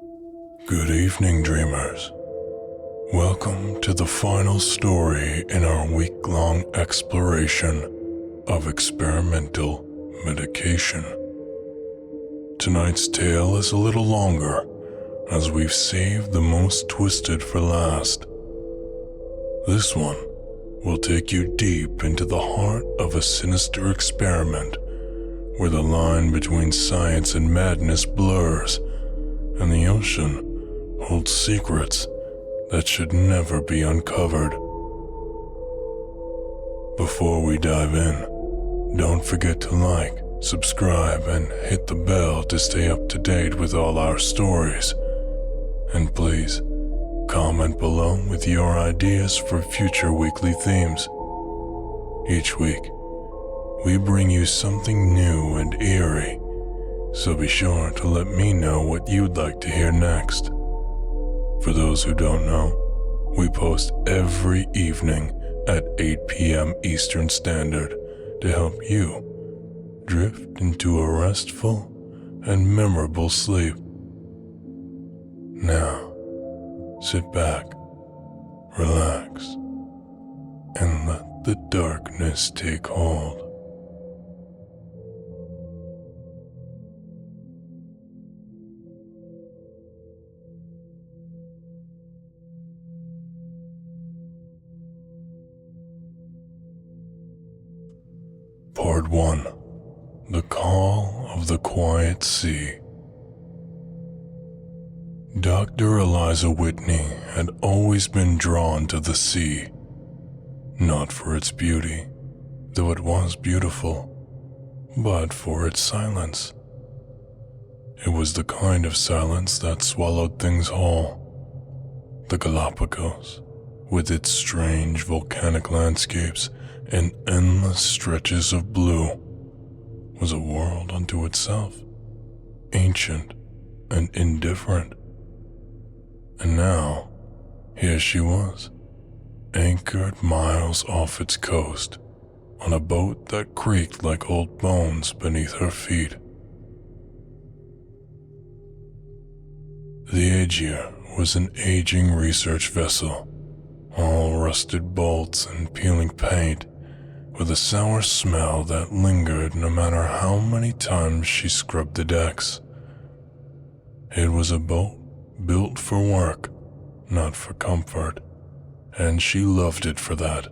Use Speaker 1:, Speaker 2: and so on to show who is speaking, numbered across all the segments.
Speaker 1: Good evening, dreamers. Welcome to the final story in our week-long exploration of experimental medication. Tonight's tale is a little longer, as we've saved the most twisted for last. This one will take you deep into the heart of a sinister experiment where the line between science and madness blurs, and the ocean holds secrets that should never be uncovered. Before we dive in, don't forget to like, subscribe, and hit the bell to stay up to date with all our stories. And please, comment below with your ideas for future weekly themes. Each week, we bring you something new and eerie, so be sure to let me know what you'd like to hear next. For those who don't know, we post every evening at 8 p.m. Eastern Standard to help you drift into a restful and memorable sleep. Now, sit back, relax, and let the darkness take hold. Part 1. The Call of the Quiet Sea. Dr. Eliza Whitney had always been drawn to the sea, not for its beauty, though it was beautiful, but for its silence. It was the kind of silence that swallowed things whole. The Galapagos, with its strange volcanic landscapes and endless stretches of blue, was a world unto itself, ancient and indifferent. And now, here she was, anchored miles off its coast, on a boat that creaked like old bones beneath her feet. The Aegir was an aging research vessel, all rusted bolts and peeling paint, with a sour smell that lingered no matter how many times she scrubbed the decks. It was a boat built for work, not for comfort, and she loved it for that.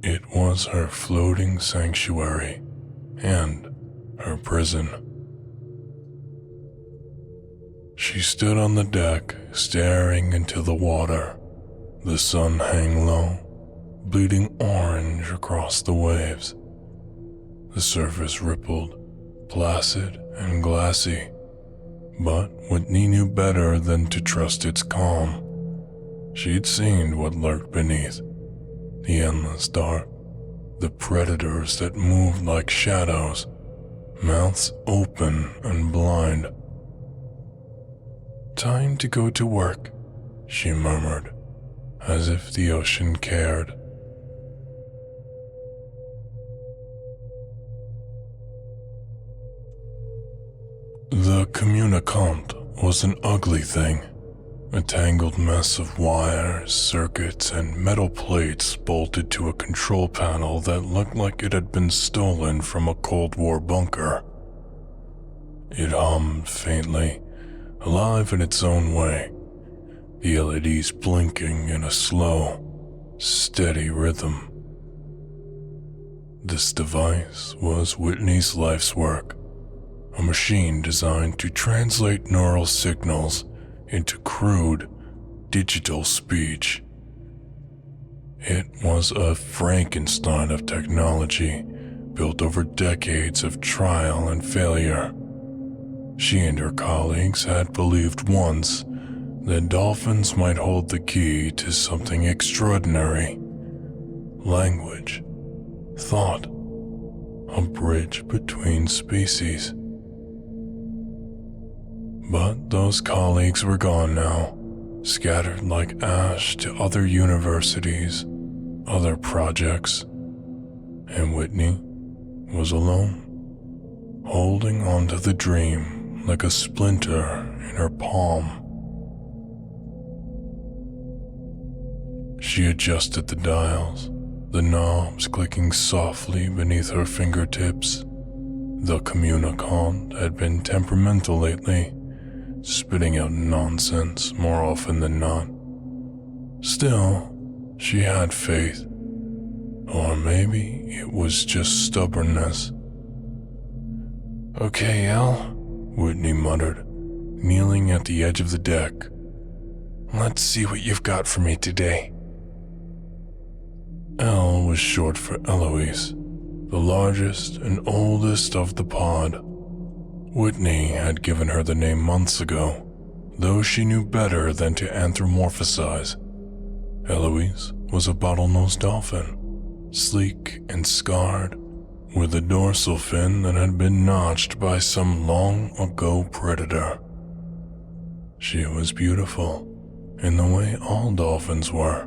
Speaker 1: It was her floating sanctuary and her prison. She stood on the deck, staring into the water, the sun hang low, bleeding orange across the waves. The surface rippled, placid and glassy, but Whitney knew better than to trust its calm. She'd seen what lurked beneath, the endless dark, the predators that moved like shadows, mouths open and blind. "Time to go to work," she murmured, as if the ocean cared. The communicant was an ugly thing, a tangled mess of wires, circuits, and metal plates bolted to a control panel that looked like it had been stolen from a Cold War bunker. It hummed faintly, alive in its own way, the LEDs blinking in a slow, steady rhythm. This device was Whitney's life's work, a machine designed to translate neural signals into crude, digital speech. It was a Frankenstein of technology built over decades of trial and failure. She and her colleagues had believed once that dolphins might hold the key to something extraordinary. Language, thought, a bridge between species. But those colleagues were gone now, scattered like ash to other universities, other projects, and Whitney was alone, holding on to the dream like a splinter in her palm. She adjusted the dials, the knobs clicking softly beneath her fingertips. The communicant had been temperamental lately, spitting out nonsense more often than not. Still, she had faith. Or maybe it was just stubbornness. "Okay, Al," Whitney muttered, kneeling at the edge of the deck. "Let's see what you've got for me today." Al was short for Eloise, the largest and oldest of the pod. Whitney had given her the name months ago, though she knew better than to anthropomorphize. Eloise was a bottlenose dolphin, sleek and scarred, with a dorsal fin that had been notched by some long-ago predator. She was beautiful, in the way all dolphins were,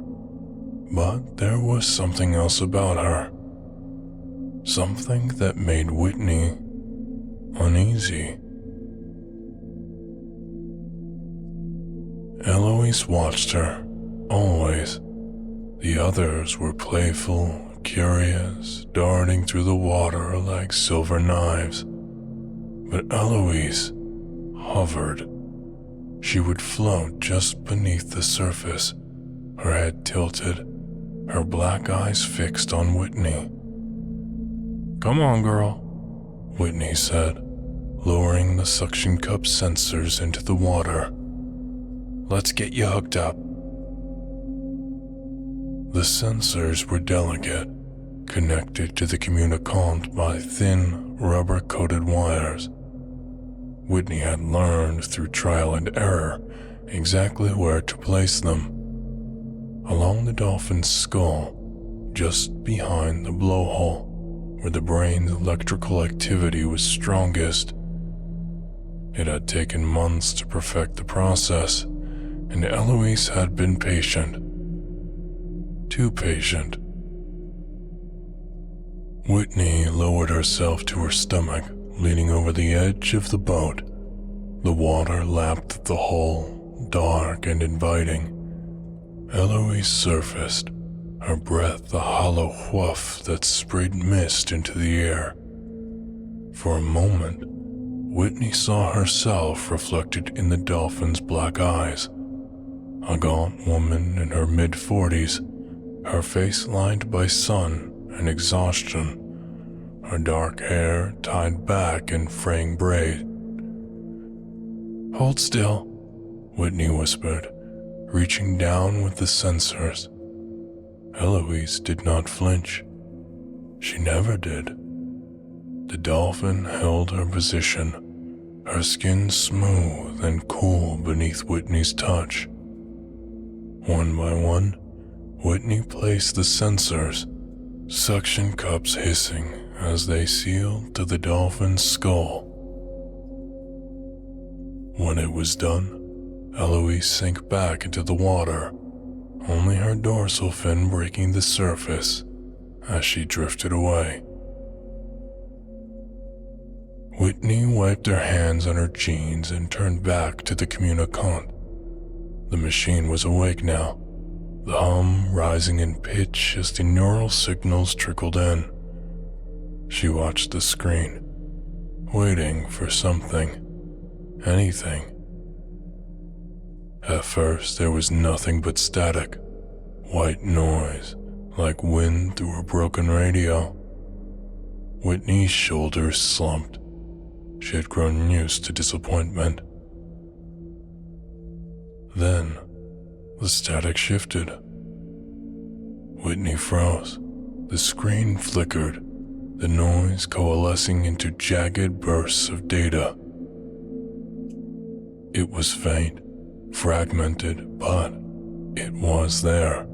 Speaker 1: but there was something else about her. Something that made Whitney uneasy. Eloise watched her, always. The others were playful, curious, darting through the water like silver knives. But Eloise hovered. She would float just beneath the surface, her head tilted, her black eyes fixed on Whitney. "Come on, girl," Whitney said, lowering the suction cup sensors into the water. "Let's get you hooked up." The sensors were delicate, connected to the communicant by thin, rubber-coated wires. Whitney had learned through trial and error exactly where to place them. Along the dolphin's skull, just behind the blowhole, where the brain's electrical activity was strongest. It had taken months to perfect the process, and Eloise had been patient. Too patient. Whitney lowered herself to her stomach, leaning over the edge of the boat. The water lapped at the hull, dark and inviting. Eloise surfaced, her breath a hollow whoof that sprayed mist into the air. For a moment, Whitney saw herself reflected in the dolphin's black eyes. A gaunt woman in her mid-40s, her face lined by sun and exhaustion, her dark hair tied back in fraying braid. "Hold still," Whitney whispered, reaching down with the sensors. Eloise did not flinch. She never did. The dolphin held her position, her skin smooth and cool beneath Whitney's touch. One by one, Whitney placed the sensors, suction cups hissing as they sealed to the dolphin's skull. When it was done, Eloise sank back into the water, only her dorsal fin breaking the surface as she drifted away. Whitney wiped her hands on her jeans and turned back to the communicant. The machine was awake now, the hum rising in pitch as the neural signals trickled in. She watched the screen, waiting for something, anything. At first, there was nothing but static, white noise, like wind through a broken radio. Whitney's shoulders slumped. She had grown used to disappointment. Then, the static shifted. Whitney froze. The screen flickered, the noise coalescing into jagged bursts of data. It was faint, fragmented, but it was there.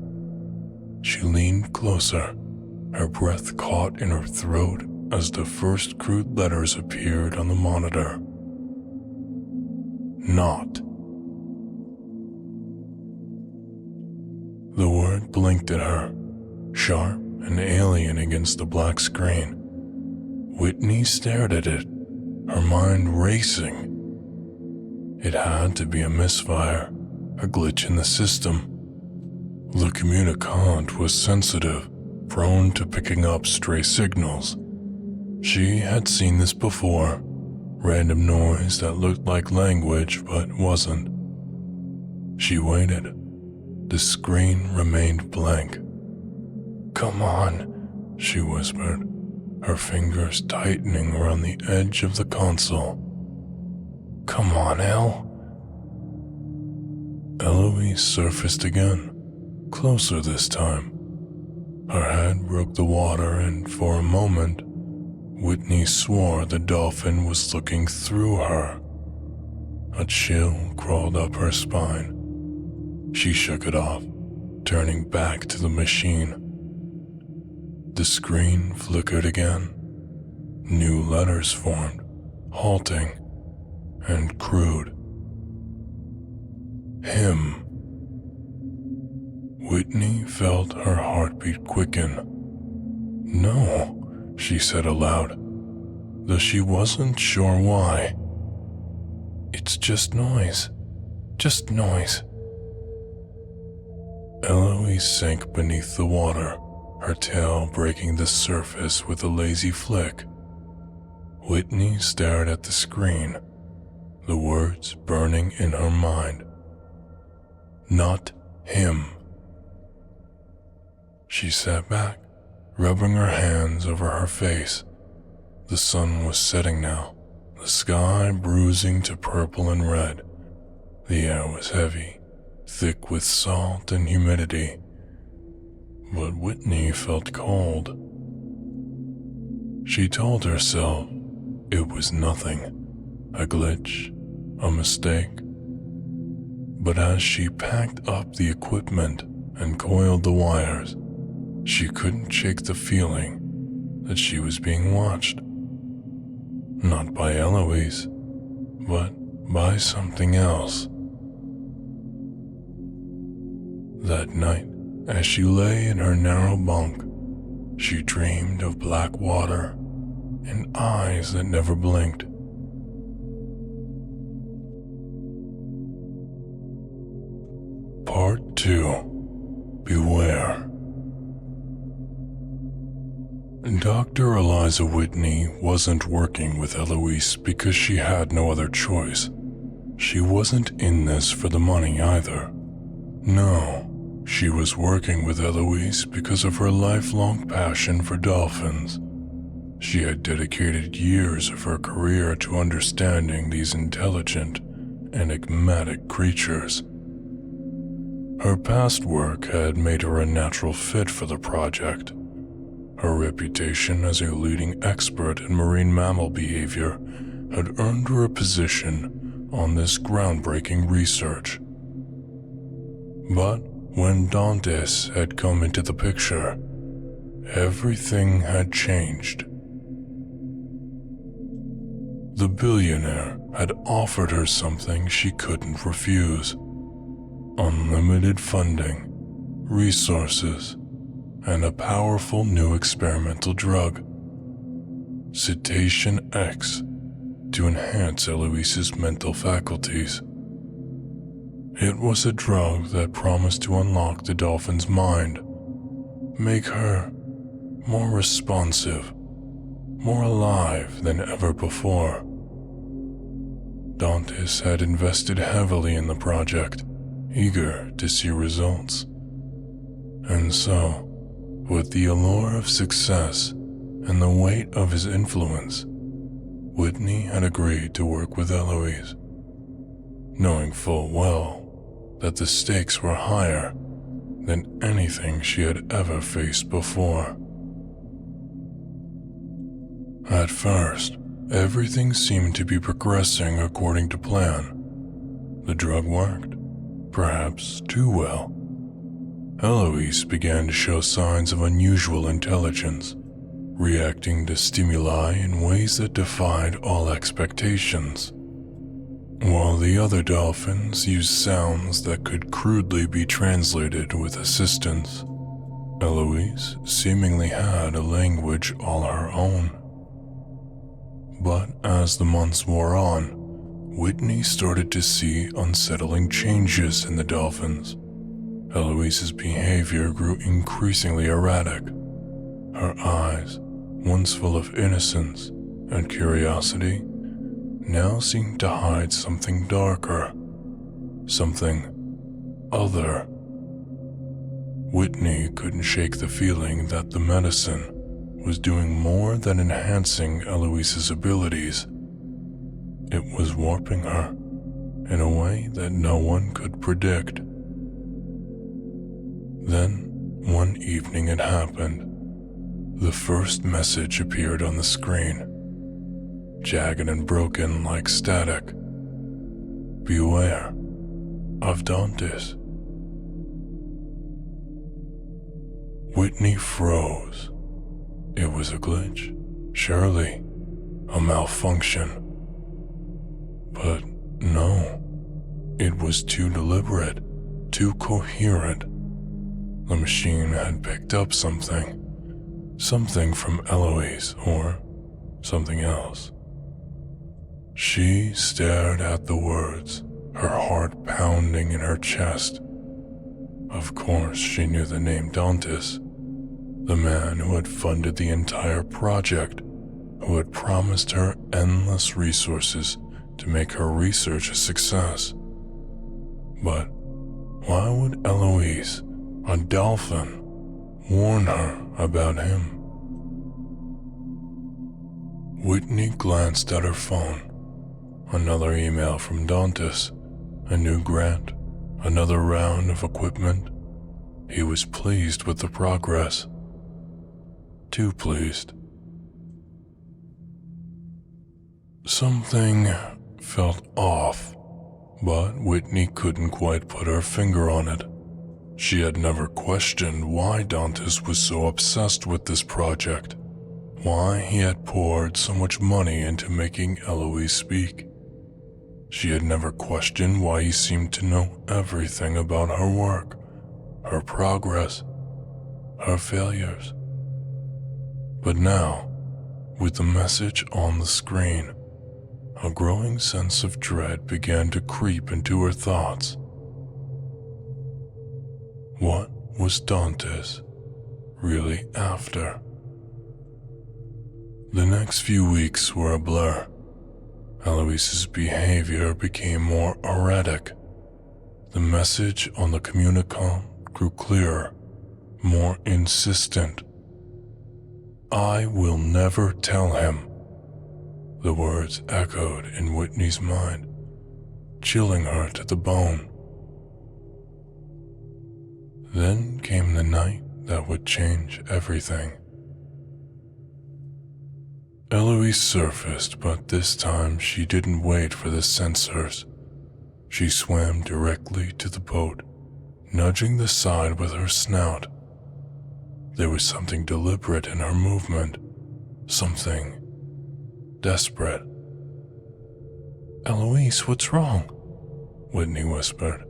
Speaker 1: She leaned closer, her breath caught in her throat as the first crude letters appeared on the monitor. Not. The word blinked at her, sharp and alien against the black screen. Whitney stared at it, her mind racing. It had to be a misfire, a glitch in the system. The communicant was sensitive, prone to picking up stray signals. She had seen this before, random noise that looked like language but wasn't. She waited. The screen remained blank. "Come on," she whispered, her fingers tightening around the edge of the console. "Come on, Elle." Eloise surfaced again, closer this time. Her head broke the water, and for a moment, Whitney swore the dolphin was looking through her. A chill crawled up her spine. She shook it off, turning back to the machine. The screen flickered again. New letters formed, halting and crude. Him. Whitney felt her heartbeat quicken. "No," she said aloud, though she wasn't sure why. "It's just noise. Just noise." Eloise sank beneath the water, her tail breaking the surface with a lazy flick. Whitney stared at the screen, the words burning in her mind. Not him. She sat back, rubbing her hands over her face. The sun was setting now, the sky bruising to purple and red. The air was heavy, thick with salt and humidity. But Whitney felt cold. She told herself it was nothing, a glitch, a mistake. But as she packed up the equipment and coiled the wires, she couldn't shake the feeling that she was being watched. Not by Eloise, but by something else. That night, as she lay in her narrow bunk, she dreamed of black water and eyes that never blinked. Part 2. Beware. Dr. Eliza Whitney wasn't working with Eloise because she had no other choice. She wasn't in this for the money either. No, she was working with Eloise because of her lifelong passion for dolphins. She had dedicated years of her career to understanding these intelligent, enigmatic creatures. Her past work had made her a natural fit for the project. Her reputation as a leading expert in marine mammal behavior had earned her a position on this groundbreaking research. But when Dantes had come into the picture, everything had changed. The billionaire had offered her something she couldn't refuse: unlimited funding, resources, and a powerful new experimental drug, Cetacean X, to enhance Eloise's mental faculties. It was a drug that promised to unlock the dolphin's mind, make her more responsive, more alive than ever before. Dantes had invested heavily in the project, eager to see results. And so, with the allure of success and the weight of his influence, Whitney had agreed to work with Eloise, knowing full well that the stakes were higher than anything she had ever faced before. At first, everything seemed to be progressing according to plan. The drug worked, perhaps too well. Eloise began to show signs of unusual intelligence, reacting to stimuli in ways that defied all expectations. While the other dolphins used sounds that could crudely be translated with assistance, Eloise seemingly had a language all her own. But as the months wore on, Whitney Whitney started to see unsettling changes in the dolphins. Eloise's behavior grew increasingly erratic. Her eyes, once full of innocence and curiosity, now seemed to hide something darker, something other. Whitney couldn't shake the feeling that the medicine was doing more than enhancing Eloise's abilities. It was warping her in a way that no one could predict. Then, one evening it happened. The first message appeared on the screen, jagged and broken like static. Beware of Dantes. Whitney froze. It was a glitch, surely, a malfunction. But no, it was too deliberate, too coherent. The machine had picked up something from Eloise or something else. She stared at the words, her heart pounding in her chest. Of course, she knew the name Dantes, the man who had funded the entire project, who had promised her endless resources to make her research a success. But why would Eloise, a dolphin, warn her about him? Whitney glanced at her phone. Another email from Dantes, a new grant, another round of equipment. He was pleased with the progress. Too pleased. Something felt off, but Whitney couldn't quite put her finger on it. She had never questioned why Dantes was so obsessed with this project, why he had poured so much money into making Eloise speak. She had never questioned why he seemed to know everything about her work, her progress, her failures. But now, with the message on the screen, a growing sense of dread began to creep into her thoughts. What was Dantes really after? The next few weeks were a blur. Eloise's behavior became more erratic. The message on the communicom grew clearer, more insistent. I will never tell him. The words echoed in Whitney's mind, chilling her to the bone. Then came the night that would change everything. Eloise surfaced, but this time she didn't wait for the sensors. She swam directly to the boat, nudging the side with her snout. There was something deliberate in her movement, something desperate. Eloise, what's wrong? Whitney whispered,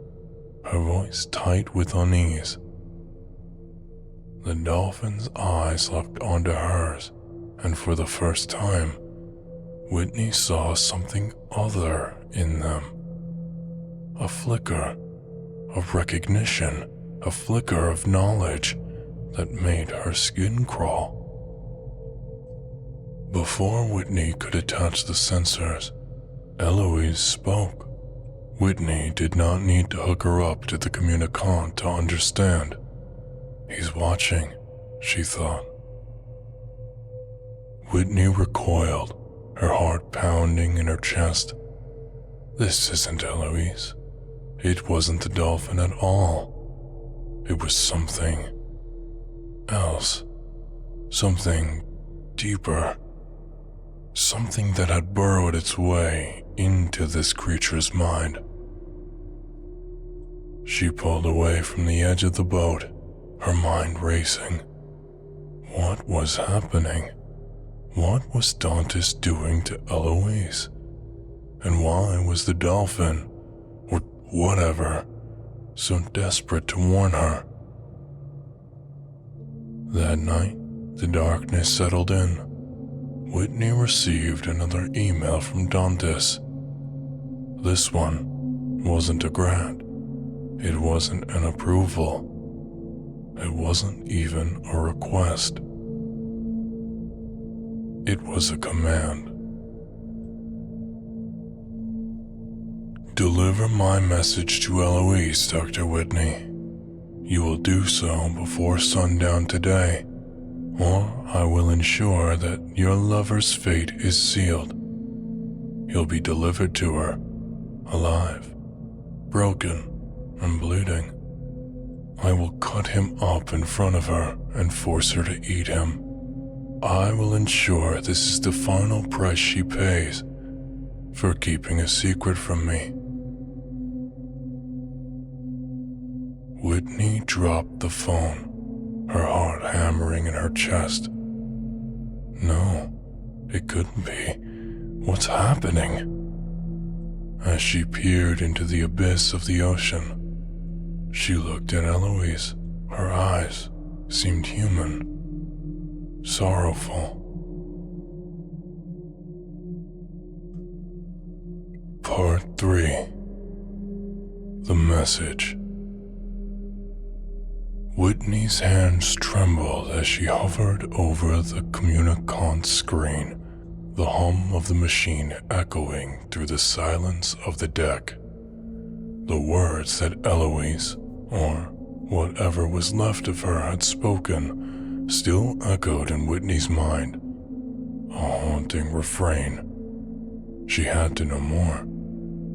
Speaker 1: her voice tight with unease. The dolphin's eyes locked onto hers, and for the first time, Whitney saw something other in them. A flicker of recognition, a flicker of knowledge that made her skin crawl. Before Whitney could attach the sensors, Eloise spoke. Whitney did not need to hook her up to the communicant to understand. He's watching, she thought. Whitney recoiled, her heart pounding in her chest. This isn't Eloise. It wasn't the dolphin at all. It was something else. Something deeper. Something that had burrowed its way into this creature's mind. She pulled away from the edge of the boat, her mind racing. What was happening? What was Dantes doing to Eloise? And why was the dolphin, or whatever, so desperate to warn her? That night, the darkness settled in. Whitney received another email from Dantes. This one wasn't a grant. It wasn't an approval. It wasn't even a request. It was a command. Deliver my message to Eloise, Dr. Whitney. You will do so before sundown today, or I will ensure that your lover's fate is sealed. He'll be delivered to her, alive, broken, and bleeding. I will cut him up in front of her and force her to eat him. I will ensure this is the final price she pays for keeping a secret from me. Whitney dropped the phone, her heart hammering in her chest. No, it couldn't be. What's happening? As she peered into the abyss of the ocean, she looked at Eloise. Her eyes seemed human, sorrowful. Part 3. The Message. Whitney's hands trembled as she hovered over the communicant screen, the hum of the machine echoing through the silence of the deck. The words that Eloise, or whatever was left of her, had spoken still echoed in Whitney's mind, a haunting refrain. She had to know more.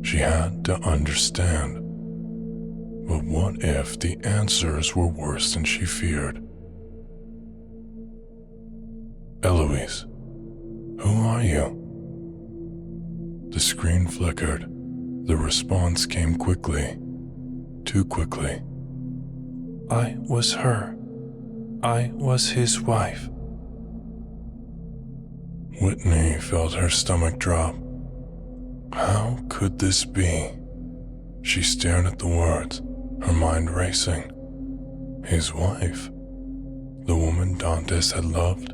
Speaker 1: She had to understand. But what if the answers were worse than she feared? Eloise, who are you? The screen flickered. The response came quickly, too quickly. I was her. I was his wife. Whitney felt her stomach drop. How could this be? She stared at the words, her mind racing. His wife, the woman Dantes had loved.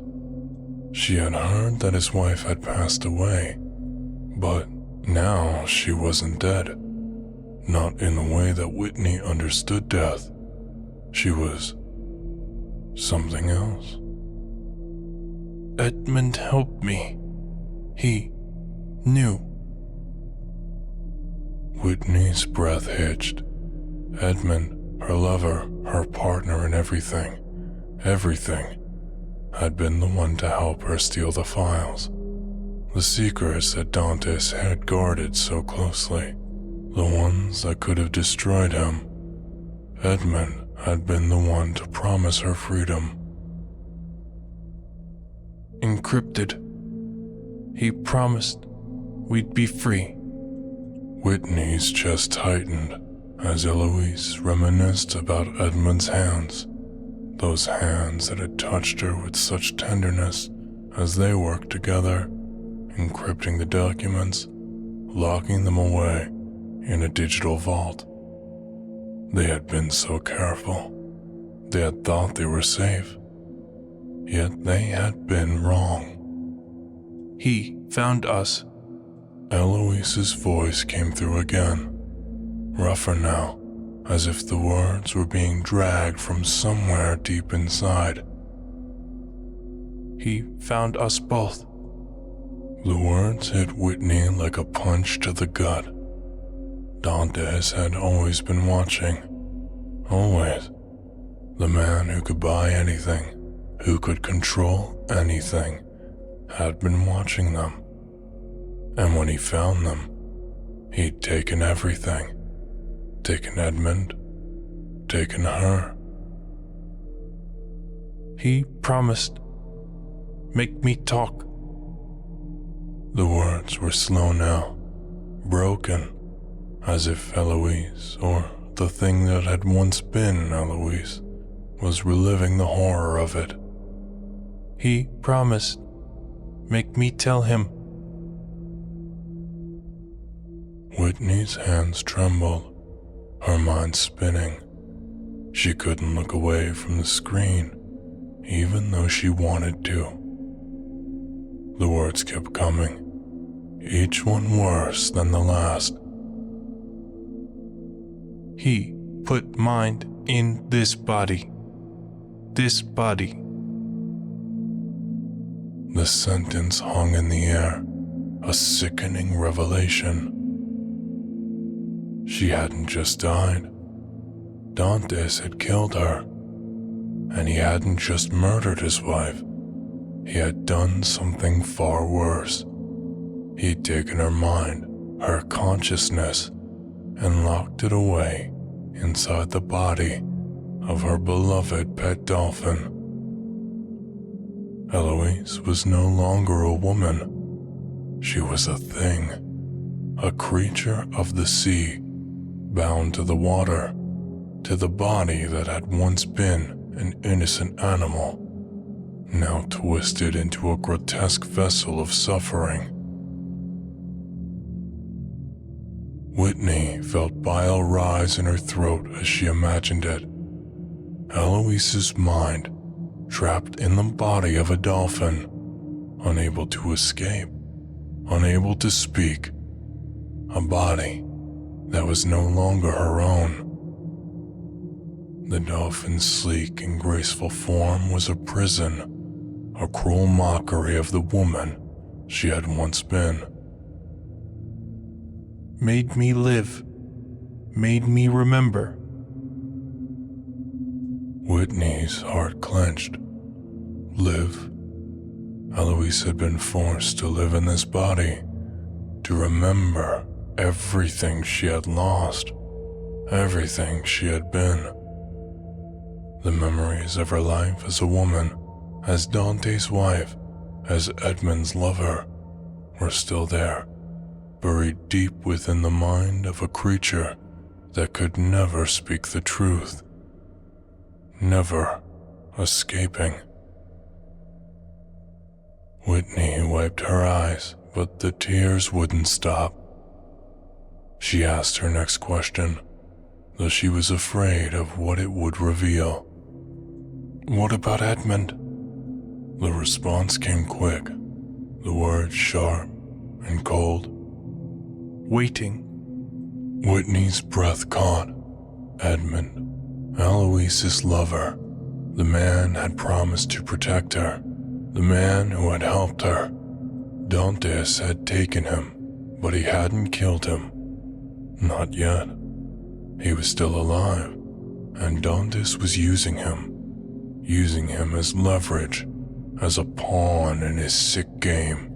Speaker 1: She had heard that his wife had passed away, but now she wasn't dead. Not in the way that Whitney understood death. She was something else. Edmund helped me. He knew. Whitney's breath hitched. Edmund, her lover, her partner in everything, had been the one to help her steal the files. The secrets that Dantes had guarded so closely, the ones that could have destroyed him. Edmund had been the one to promise her freedom. Encrypted. He promised we'd be free. Whitney's chest tightened as Eloise reminisced about Edmund's hands, those hands that had touched her with such tenderness as they worked together, encrypting the documents, locking them away in a digital vault. They had been so careful. They had thought they were safe. Yet they had been wrong. He found us. Eloise's voice came through again, rougher now, as if the words were being dragged from somewhere deep inside. He found us both. The words hit Whitney like a punch to the gut. Dantes had always been watching. Always. The man who could buy anything, who could control anything, had been watching them. And when he found them, he'd taken everything. Taken Edmund, taken her. He promised, make me talk. The words were slow now, broken, as if Eloise, or the thing that had once been Eloise, was reliving the horror of it. He promised, make me tell him. Whitney's hands trembled, her mind spinning. She couldn't look away from the screen, even though she wanted to. The words kept coming, each one worse than the last.
Speaker 2: He put mind in this body. This body.
Speaker 1: The sentence hung in the air, a sickening revelation. She hadn't just died. Dantes had killed her. And he hadn't just murdered his wife. He had done something far worse. He'd taken her mind, her consciousness, and locked it away inside the body of her beloved pet dolphin. Eloise was no longer a woman. She was a thing, a creature of the sea, bound to the water, to the body that had once been an innocent animal, now twisted into a grotesque vessel of suffering. Whitney felt bile rise in her throat as she imagined it. Eloise's mind, trapped in the body of a dolphin, unable to escape, unable to speak, a body that was no longer her own. The dolphin's sleek and graceful form was a prison, a cruel mockery of the woman she had once been.
Speaker 2: Made me live. Made me remember.
Speaker 1: Whitney's heart clenched. Live? Eloise had been forced to live in this body, to remember everything she had lost, everything she had been. The memories of her life as a woman, as Dante's wife, as Edmund's lover, were still there, buried deep within the mind of a creature that could never speak the truth, never escaping. Whitney wiped her eyes, but the tears wouldn't stop. She asked her next question, though she was afraid of what it would reveal. "What about Edmund?" The response came quick, the words sharp and cold.
Speaker 2: Waiting.
Speaker 1: Whitney's breath caught. Edmund, Eloise's lover, the man had promised to protect her, the man who had helped her. Dantes had taken him, but he hadn't killed him. Not yet. He was still alive, and Dantes was using him as leverage, as a pawn in his sick game.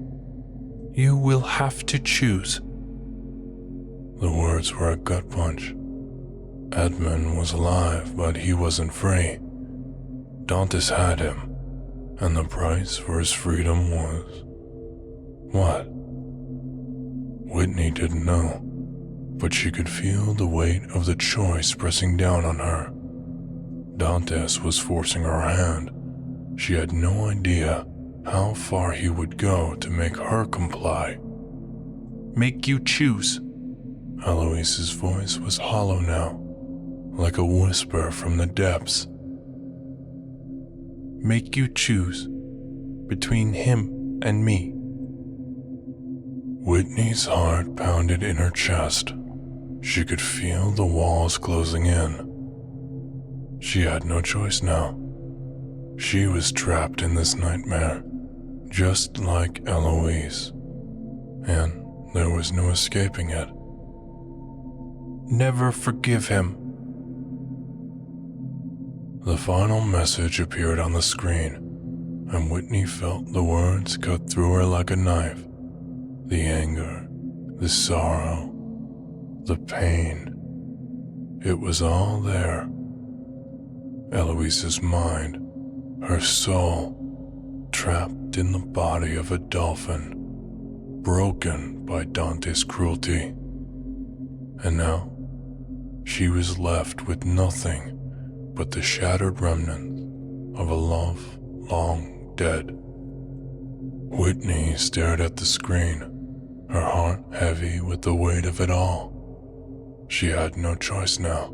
Speaker 2: You will have to choose.
Speaker 1: The words were a gut punch. Edmund was alive, but he wasn't free. Dantes had him, and the price for his freedom was... what? Whitney didn't know, but she could feel the weight of the choice pressing down on her. Dantes was forcing her hand. She had no idea how far he would go to make her comply.
Speaker 2: Make you choose.
Speaker 1: Eloise's voice was hollow now, like a whisper from the depths.
Speaker 2: Make you choose between him and me.
Speaker 1: Whitney's heart pounded in her chest. She could feel the walls closing in. She had no choice now. She was trapped in this nightmare, just like Eloise, and there was no escaping it.
Speaker 2: Never forgive him.
Speaker 1: The final message appeared on the screen, and Whitney felt the words cut through her like a knife. The anger, the sorrow, the pain. It was all there. Eloise's mind, her soul, trapped in the body of a dolphin, broken by Dante's cruelty. And now, she was left with nothing but the shattered remnants of a love long dead. Whitney stared at the screen, her heart heavy with the weight of it all. She had no choice now.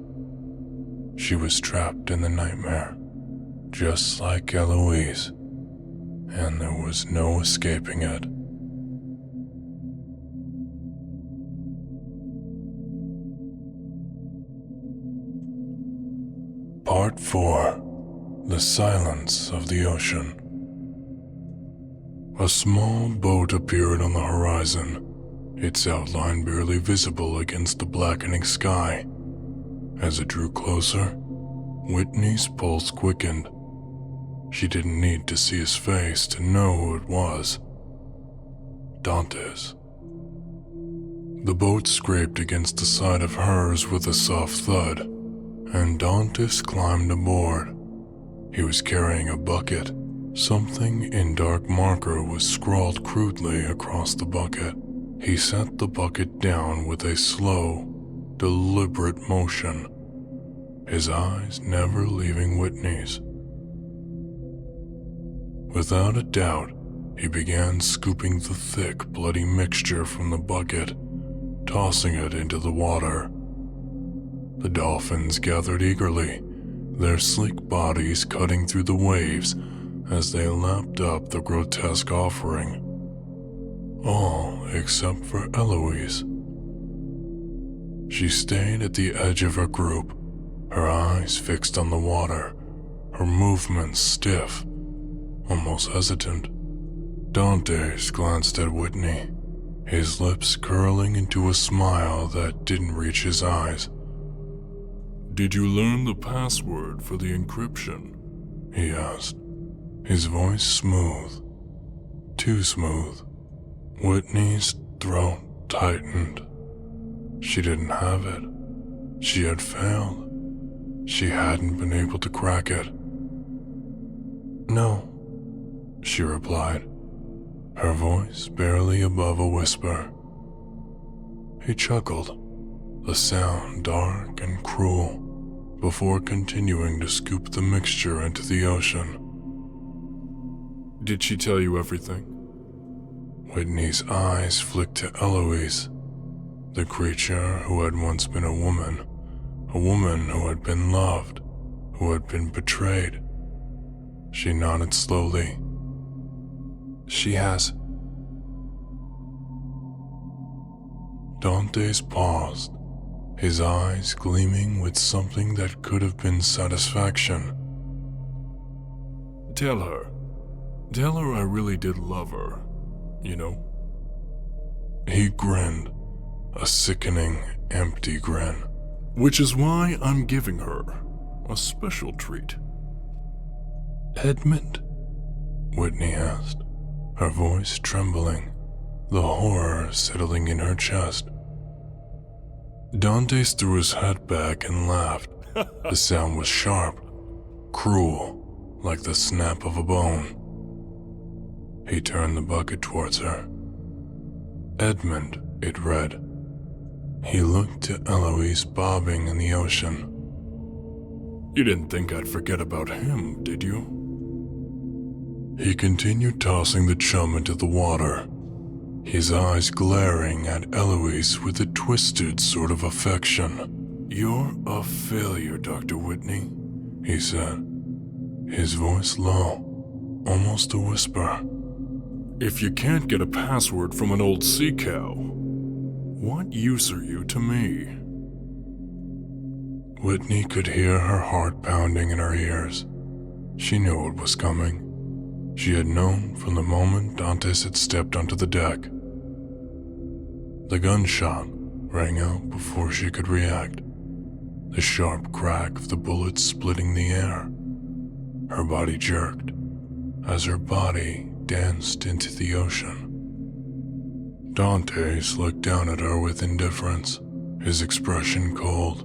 Speaker 1: She was trapped in the nightmare, just like Eloise, and there was no escaping it. Part 4. The Silence of the Ocean. A small boat appeared on the horizon, its outline barely visible against the blackening sky. As it drew closer, Whitney's pulse quickened. She didn't need to see his face to know who it was. Dante's. The boat scraped against the side of hers with a soft thud, and Dante's climbed aboard. He was carrying a bucket. Something in dark marker was scrawled crudely across the bucket. He set the bucket down with a slow, deliberate motion, his eyes never leaving Whitney's. Without a doubt, he began scooping the thick, bloody mixture from the bucket, tossing it into the water. The dolphins gathered eagerly, their sleek bodies cutting through the waves as they lapped up the grotesque offering. All except for Eloise. She stayed at the edge of her group, her eyes fixed on the water, her movements stiff, almost hesitant. Dante's glanced at Whitney, his lips curling into a smile that didn't reach his eyes.
Speaker 3: "Did you learn the password for the encryption?"
Speaker 1: he asked, his voice smooth, too smooth. Whitney's throat tightened. She didn't have it. She had failed. She hadn't been able to crack it. "No," she replied, her voice barely above a whisper. He chuckled, the sound dark and cruel, before continuing to scoop the mixture into the ocean.
Speaker 3: "Did she tell you everything?"
Speaker 1: Whitney's eyes flicked to Eloise, the creature who had once been a woman who had been loved, who had been betrayed. She nodded slowly.
Speaker 2: She has.
Speaker 1: Dante's paused, his eyes gleaming with something that could have been satisfaction.
Speaker 3: Tell her I really did love her, you know?"
Speaker 1: He grinned, a sickening, empty grin.
Speaker 3: "Which is why I'm giving her a special treat."
Speaker 1: "Edmund?" Whitney asked, her voice trembling, the horror settling in her chest. Dante threw his head back and laughed. The sound was sharp, cruel, like the snap of a bone. He turned the bucket towards her. Edmund, it read. He looked to Eloise bobbing in the ocean.
Speaker 3: "You didn't think I'd forget about him, did you?"
Speaker 1: He continued tossing the chum into the water, his eyes glaring at Eloise with a twisted sort of affection.
Speaker 3: "You're a failure, Dr. Whitney,"
Speaker 1: he said, his voice low, almost a whisper.
Speaker 3: "If you can't get a password from an old sea cow, what use are you to me?"
Speaker 1: Whitney could hear her heart pounding in her ears. She knew it was coming. She had known from the moment Dantes had stepped onto the deck. The gunshot rang out before she could react, the sharp crack of the bullet splitting the air. Her body jerked as her body danced into the ocean. Dantes looked down at her with indifference, his expression cold.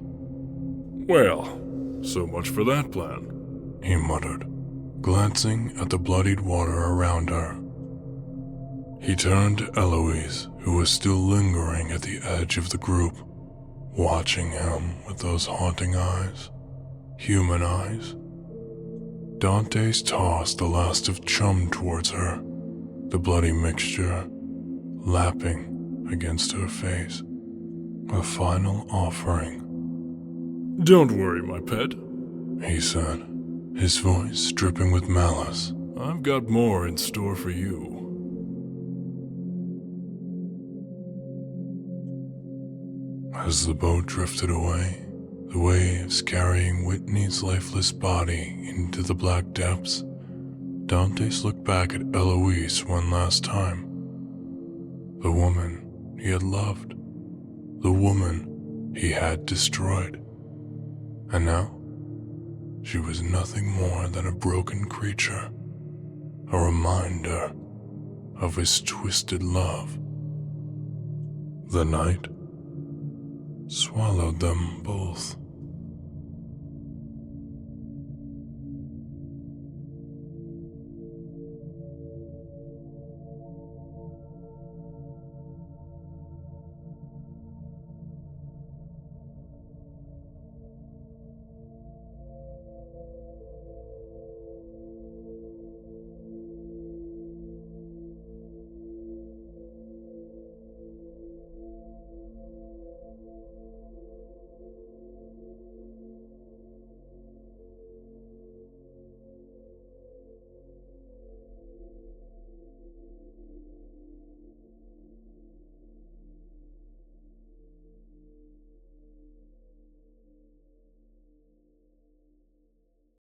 Speaker 3: "Well, so much for that plan,"
Speaker 1: he muttered, glancing at the bloodied water around her. He turned to Eloise, who was still lingering at the edge of the group, watching him with those haunting eyes, human eyes. Dantes tossed the last of chum towards her, the bloody mixture lapping against her face, a final offering.
Speaker 3: "Don't worry, my pet,"
Speaker 1: he said, his voice dripping with malice.
Speaker 3: "I've got more in store for you."
Speaker 1: As the boat drifted away, The waves carrying Whitney's lifeless body into the black depths, Dantes looked back at Eloise one last time. The woman he had loved. The woman he had destroyed. And now, she was nothing more than a broken creature, a reminder of his twisted love. The night swallowed them both.